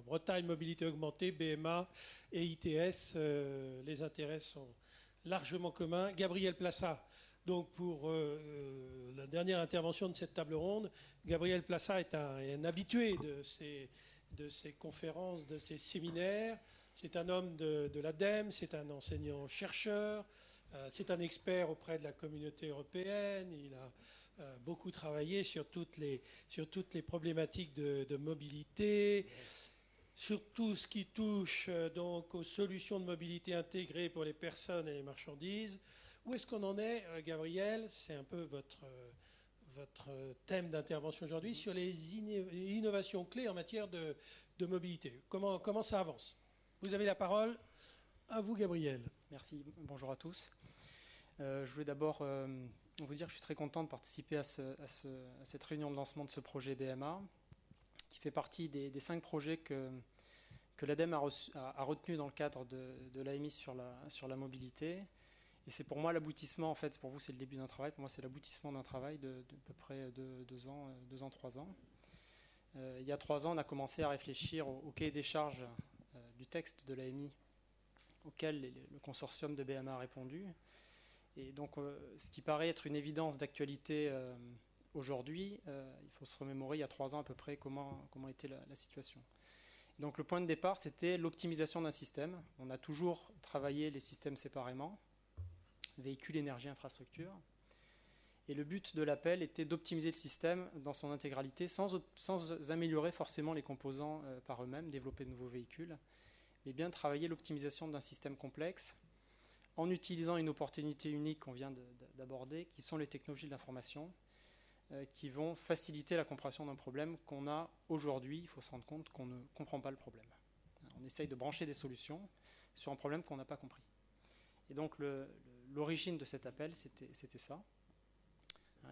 Bretagne Mobilité Augmentée, BMA et ITS, les intérêts sont largement communs. Gabriel Plassa, donc pour la dernière intervention de cette table ronde, Gabriel Plassa est un habitué de ces conférences, de ces séminaires. C'est un homme de l'ADEME, c'est un enseignant-chercheur, c'est un expert auprès de la communauté européenne. Il a beaucoup travaillé sur toutes les problématiques de mobilité, sur tout ce qui touche donc aux solutions de mobilité intégrées pour les personnes et les marchandises. Où est-ce qu'on en est, Gabriel? C'est un peu votre thème d'intervention aujourd'hui sur les innovations clés en matière de mobilité. Comment ça avance? Vous avez la parole. À vous, Gabriel. Merci. Bonjour à tous. Je voulais d'abord vous dire que je suis très content de participer à cette réunion de lancement de ce projet BMA, qui fait partie des 5 projets que l'ADEME a retenu dans le cadre de l'AMI sur la mobilité. Et c'est pour moi l'aboutissement, en fait, pour vous c'est le début d'un travail, pour moi c'est l'aboutissement d'un travail de à peu près 2 ans, 3 ans. Il y a 3 ans, on a commencé à réfléchir au cahier des charges du texte de l'AMI auquel le consortium de BMA a répondu. Et donc, ce qui paraît être une évidence d'actualité aujourd'hui, il faut se remémorer il y a 3 ans à peu près comment était la situation. Et donc, le point de départ, c'était l'optimisation d'un système. On a toujours travaillé les systèmes séparément, véhicule, énergie, infrastructure. Et le but de l'appel était d'optimiser le système dans son intégralité sans améliorer forcément les composants par eux-mêmes, développer de nouveaux véhicules, mais bien travailler l'optimisation d'un système complexe en utilisant une opportunité unique qu'on vient d'aborder, qui sont les technologies de l'information, qui vont faciliter la compréhension d'un problème qu'on a aujourd'hui. Il faut se rendre compte qu'on ne comprend pas le problème. On essaye de brancher des solutions sur un problème qu'on n'a pas compris. Et donc l'origine de cet appel, c'était ça.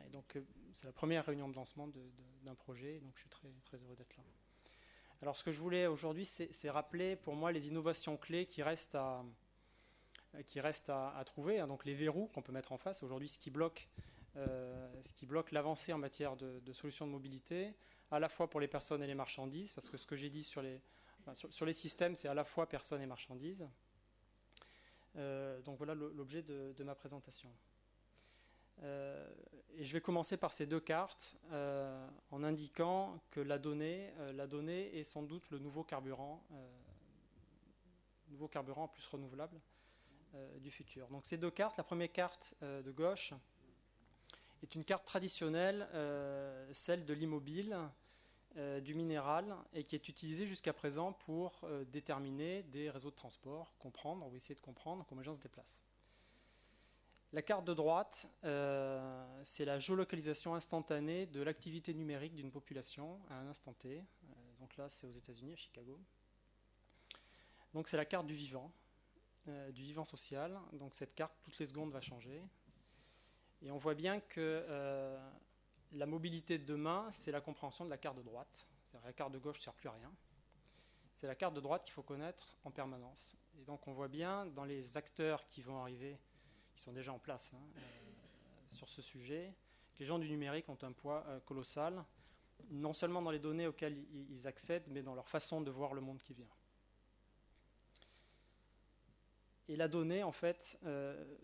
Et donc c'est la première réunion de lancement d'un projet, donc je suis très, très heureux d'être là. Alors ce que je voulais aujourd'hui, c'est rappeler pour moi les innovations clés qui restent à trouver, donc les verrous qu'on peut mettre en face. Aujourd'hui, ce qui bloque l'avancée en matière de solutions de mobilité, à la fois pour les personnes et les marchandises, parce que ce que j'ai dit sur les systèmes, c'est à la fois personnes et marchandises. Donc voilà l'objet de ma présentation. Et je vais commencer par ces 2 cartes en indiquant que la donnée est sans doute le nouveau carburant en plus renouvelable du futur. Donc ces 2 cartes, la première carte de gauche est une carte traditionnelle, celle de l'immobile, du minéral, et qui est utilisée jusqu'à présent pour déterminer des réseaux de transport, comprendre ou essayer de comprendre comment les gens se déplacent. La carte de droite, c'est la géolocalisation instantanée de l'activité numérique d'une population à un instant T. Donc là, c'est aux États-Unis, à Chicago. Donc c'est la carte du vivant social. Donc cette carte, toutes les secondes, va changer. Et on voit bien que la mobilité de demain, c'est la compréhension de la carte de droite. C'est-à-dire la carte de gauche ne sert plus à rien. C'est la carte de droite qu'il faut connaître en permanence. Et donc on voit bien dans les acteurs qui vont arriver, qui sont déjà en place sur ce sujet, que les gens du numérique ont un poids colossal, non seulement dans les données auxquelles ils accèdent, mais dans leur façon de voir le monde qui vient. Et la donnée, en fait,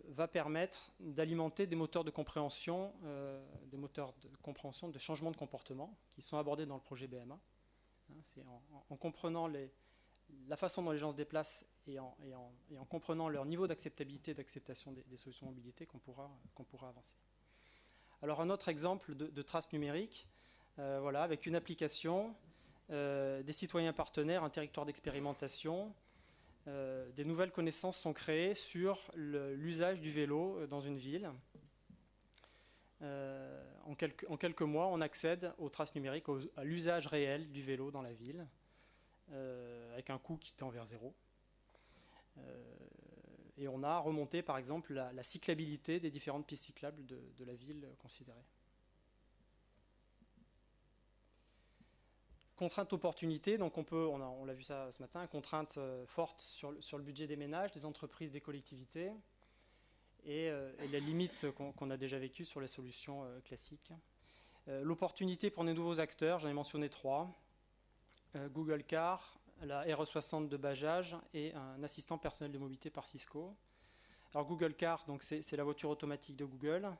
va permettre d'alimenter des moteurs de compréhension, de changement de comportement, qui sont abordés dans le projet BMA. C'est en comprenant la façon dont les gens se déplacent et en comprenant leur niveau d'acceptabilité et d'acceptation des solutions de mobilité qu'on pourra avancer. Alors un autre exemple de trace numérique, voilà, avec une application, des citoyens partenaires, un territoire d'expérimentation, des nouvelles connaissances sont créées sur l'usage du vélo dans une ville. En quelques mois, on accède aux traces numériques, à l'usage réel du vélo dans la ville, avec un coût qui tend vers 0. Et on a remonté, par exemple, la cyclabilité des différentes pistes cyclables de la ville considérée. Contrainte opportunité, donc on l'a vu ça ce matin, contrainte forte sur le budget des ménages, des entreprises, des collectivités, et la limite qu'on a déjà vécue sur les solutions classiques. L'opportunité pour des nouveaux acteurs, j'en ai mentionné 3. Google Car, la RE60 de Bajaj et un assistant personnel de mobilité par Cisco. Alors Google Car, donc c'est la voiture automatique de Google.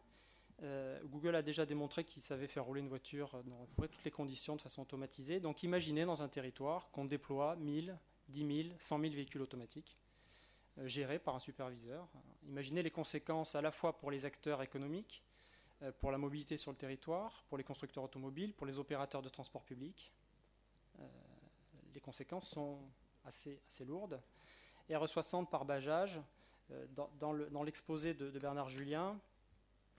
Google a déjà démontré qu'il savait faire rouler une voiture dans à peu près toutes les conditions de façon automatisée. Donc imaginez dans un territoire qu'on déploie 1000, 10 000, 100 000 véhicules automatiques gérés par un superviseur. Imaginez les conséquences à la fois pour les acteurs économiques, pour la mobilité sur le territoire, pour les constructeurs automobiles, pour les opérateurs de transport public. Les conséquences sont assez lourdes. RE60 par Bajaj, dans l'exposé de Bernard Julien,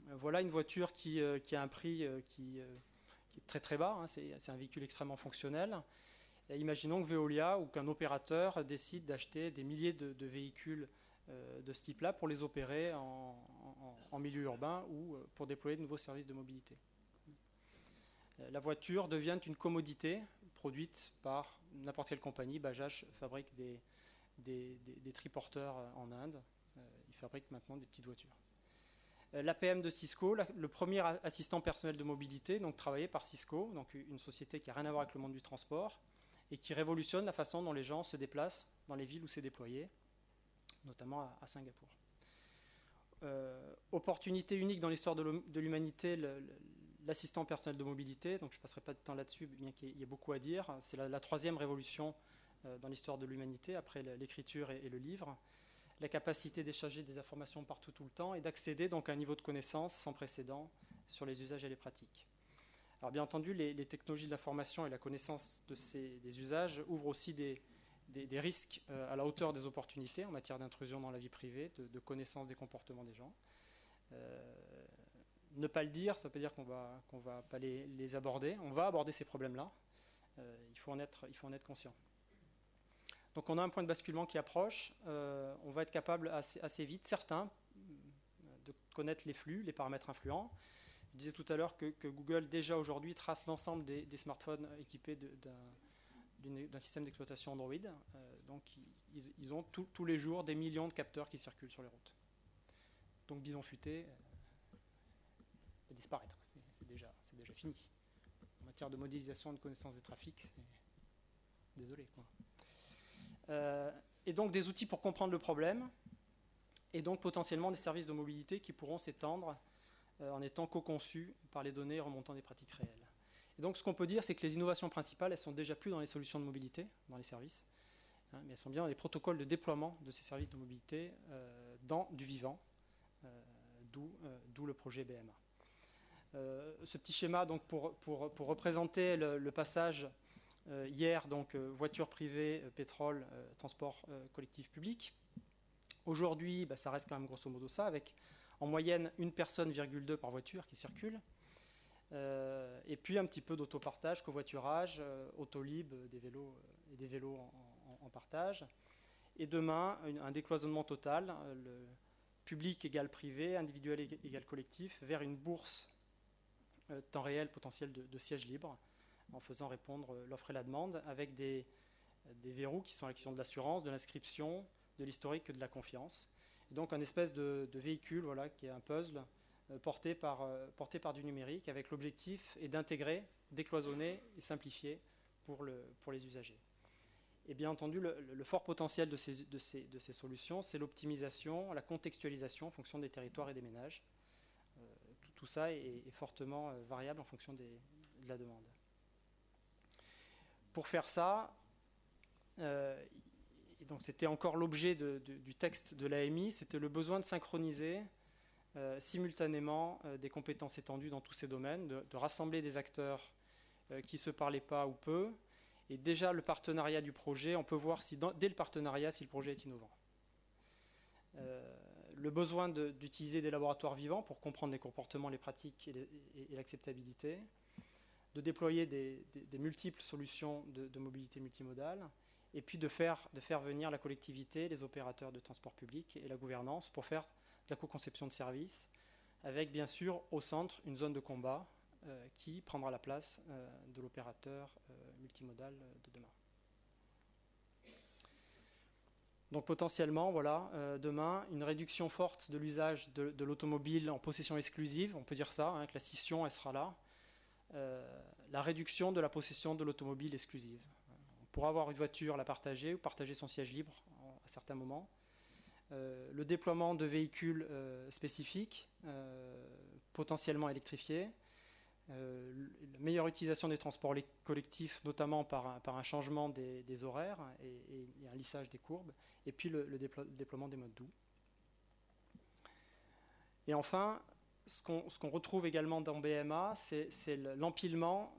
voilà une voiture qui a un prix qui est très très bas, hein, c'est un véhicule extrêmement fonctionnel. Et imaginons que Veolia ou qu'un opérateur décide d'acheter des milliers de véhicules de ce type-là pour les opérer en milieu urbain ou pour déployer de nouveaux services de mobilité. La voiture devient une commodité produite par n'importe quelle compagnie. Bajaj fabrique des triporteurs en Inde. Ils fabriquent maintenant des petites voitures. L'APM de Cisco, le premier assistant personnel de mobilité, donc travaillé par Cisco, donc une société qui n'a rien à voir avec le monde du transport et qui révolutionne la façon dont les gens se déplacent dans les villes où c'est déployé, notamment à Singapour. Opportunité unique dans l'histoire de l'humanité, l'assistant personnel de mobilité, donc je ne passerai pas de temps là-dessus, bien qu'il y ait beaucoup à dire. C'est la troisième révolution dans l'histoire de l'humanité, après l'écriture et le livre. La capacité d'échanger des informations partout tout le temps et d'accéder donc à un niveau de connaissance sans précédent sur les usages et les pratiques. Alors bien entendu, les technologies de l'information et la connaissance des usages ouvrent aussi des risques à la hauteur des opportunités en matière d'intrusion dans la vie privée, de connaissance des comportements des gens. Ne pas le dire, ça ne veut pas dire qu'on va pas les aborder. On va aborder ces problèmes-là. Il faut en être conscient. Donc on a un point de basculement qui approche. On va être capable assez vite, certains, de connaître les flux, les paramètres influents. Je disais tout à l'heure que Google déjà aujourd'hui trace l'ensemble des smartphones équipés d'un système d'exploitation Android. Donc ils ont tous les jours des millions de capteurs qui circulent sur les routes. Donc Bison futé va disparaître. C'est déjà fini. En matière de modélisation et de connaissance des trafics, c'est désolé, quoi. Et donc des outils pour comprendre le problème, et donc potentiellement des services de mobilité qui pourront s'étendre en étant co-conçus par les données remontant des pratiques réelles. Et donc ce qu'on peut dire, c'est que les innovations principales, elles sont déjà plus dans les solutions de mobilité, dans les services, hein, mais elles sont bien dans les protocoles de déploiement de ces services de mobilité dans du vivant, d'où le projet BMA. Ce petit schéma, donc, pour représenter le passage hier, donc voiture privée, pétrole, transport collectif public. Aujourd'hui, ça reste quand même grosso modo ça, avec en moyenne 1,2 personne par voiture qui circule. Et puis un petit peu d'autopartage, covoiturage, Autolib, des vélos en partage. Et demain, un décloisonnement total, le public égale privé, individuel égale collectif, vers une bourse temps réel potentiel de sièges libres, en faisant répondre l'offre et la demande, avec des verrous qui sont la question de l'assurance, de l'inscription, de l'historique et de la confiance. Et donc un espèce de véhicule, voilà, qui est un puzzle porté par du numérique, avec l'objectif est d'intégrer, décloisonner et simplifier pour les usagers. Et bien entendu, le fort potentiel de ces solutions, c'est l'optimisation, la contextualisation en fonction des territoires et des ménages. Tout ça est fortement variable en fonction de la demande. Pour faire ça, et donc c'était encore l'objet du texte de l'AMI, c'était le besoin de synchroniser simultanément des compétences étendues dans tous ces domaines, de rassembler des acteurs qui ne se parlaient pas ou peu. Et déjà le partenariat du projet, on peut voir dès le partenariat si le projet est innovant. Le besoin d'utiliser des laboratoires vivants pour comprendre les comportements, les pratiques et l'acceptabilité, de déployer des multiples solutions de mobilité multimodale, et puis de faire venir la collectivité, les opérateurs de transport public et la gouvernance pour faire de la co-conception de services, avec bien sûr au centre une zone de combat qui prendra la place de l'opérateur multimodal de demain. Donc potentiellement, voilà, demain, une réduction forte de l'usage de l'automobile en possession exclusive, on peut dire ça, hein, que la scission, elle sera là. La réduction de la possession de l'automobile exclusive. pour avoir une voiture, la partager ou partager son siège libre à certains moments. Le déploiement de véhicules spécifiques, potentiellement électrifiés, la meilleure utilisation des transports collectifs, notamment par un changement des horaires et un lissage des courbes, et puis le déploiement des modes doux. Et enfin, ce qu'on retrouve également dans BMA, c'est l'empilement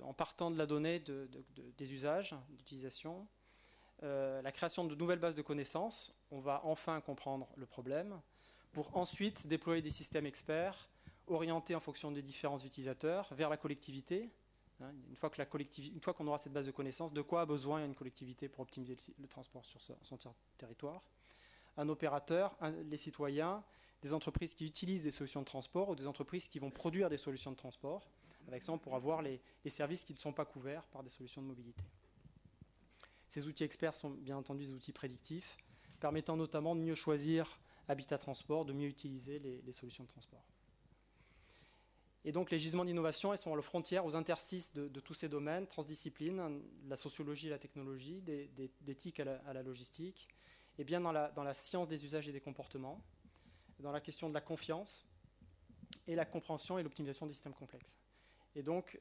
en partant de la donnée des usages, d'utilisation, la création de nouvelles bases de connaissances. On va enfin comprendre le problème pour ensuite déployer des systèmes experts orientés en fonction des différents utilisateurs vers la collectivité. Une fois qu'on aura cette base de connaissances, de quoi a besoin une collectivité pour optimiser le transport sur son territoire, un opérateur, les citoyens, des entreprises qui utilisent des solutions de transport ou des entreprises qui vont produire des solutions de transport. Avec ça, on pourra voir les services qui ne sont pas couverts par des solutions de mobilité. Ces outils experts sont bien entendu des outils prédictifs, permettant notamment de mieux choisir habitat transport, de mieux utiliser les solutions de transport. Et donc les gisements d'innovation, ils sont à la frontière, aux interstices de tous ces domaines, transdisciplines, de la sociologie et la technologie, d'éthique à la logistique, et bien dans la science des usages et des comportements, dans la question de la confiance et la compréhension et l'optimisation des systèmes complexes. Et donc,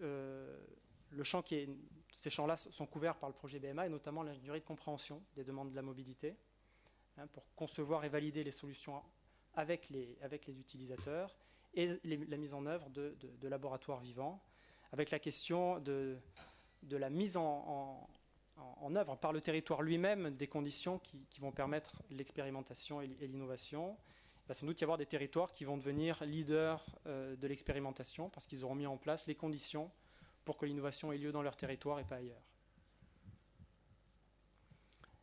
ces champs-là sont couverts par le projet BMA, et notamment l'ingénierie de compréhension des demandes de la mobilité, pour concevoir et valider les solutions avec les utilisateurs, et la mise en œuvre de laboratoires vivants, avec la question de la mise en œuvre par le territoire lui-même des conditions qui vont permettre l'expérimentation et l'innovation. Il va sans doute y avoir des territoires qui vont devenir leaders de l'expérimentation parce qu'ils auront mis en place les conditions pour que l'innovation ait lieu dans leur territoire et pas ailleurs.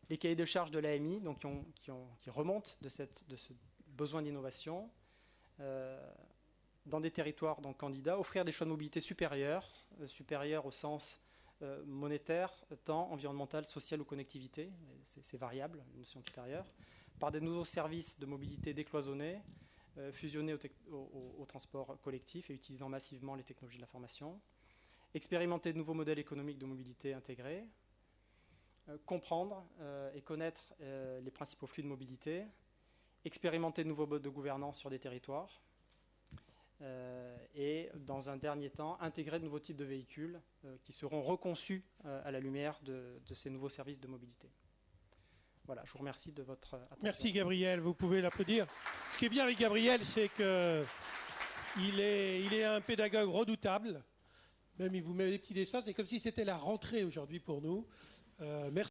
Les cahiers de charges de l'AMI donc, qui remontent de ce besoin d'innovation dans des territoires donc, candidats, offrir des choix de mobilité supérieurs au sens monétaire, temps, environnemental, social ou connectivité, c'est variable, une notion supérieure, par des nouveaux services de mobilité décloisonnés, fusionnés au transport collectif et utilisant massivement les technologies de l'information, expérimenter de nouveaux modèles économiques de mobilité intégrés, comprendre et connaître les principaux flux de mobilité, expérimenter de nouveaux modes de gouvernance sur des territoires, et dans un dernier temps, intégrer de nouveaux types de véhicules qui seront reconçus à la lumière de ces nouveaux services de mobilité. Voilà, je vous remercie de votre attention. Merci Gabriel, vous pouvez l'applaudir. Ce qui est bien avec Gabriel, c'est qu'il est un pédagogue redoutable. Même il vous met des petits dessins, c'est comme si c'était la rentrée aujourd'hui pour nous. Merci.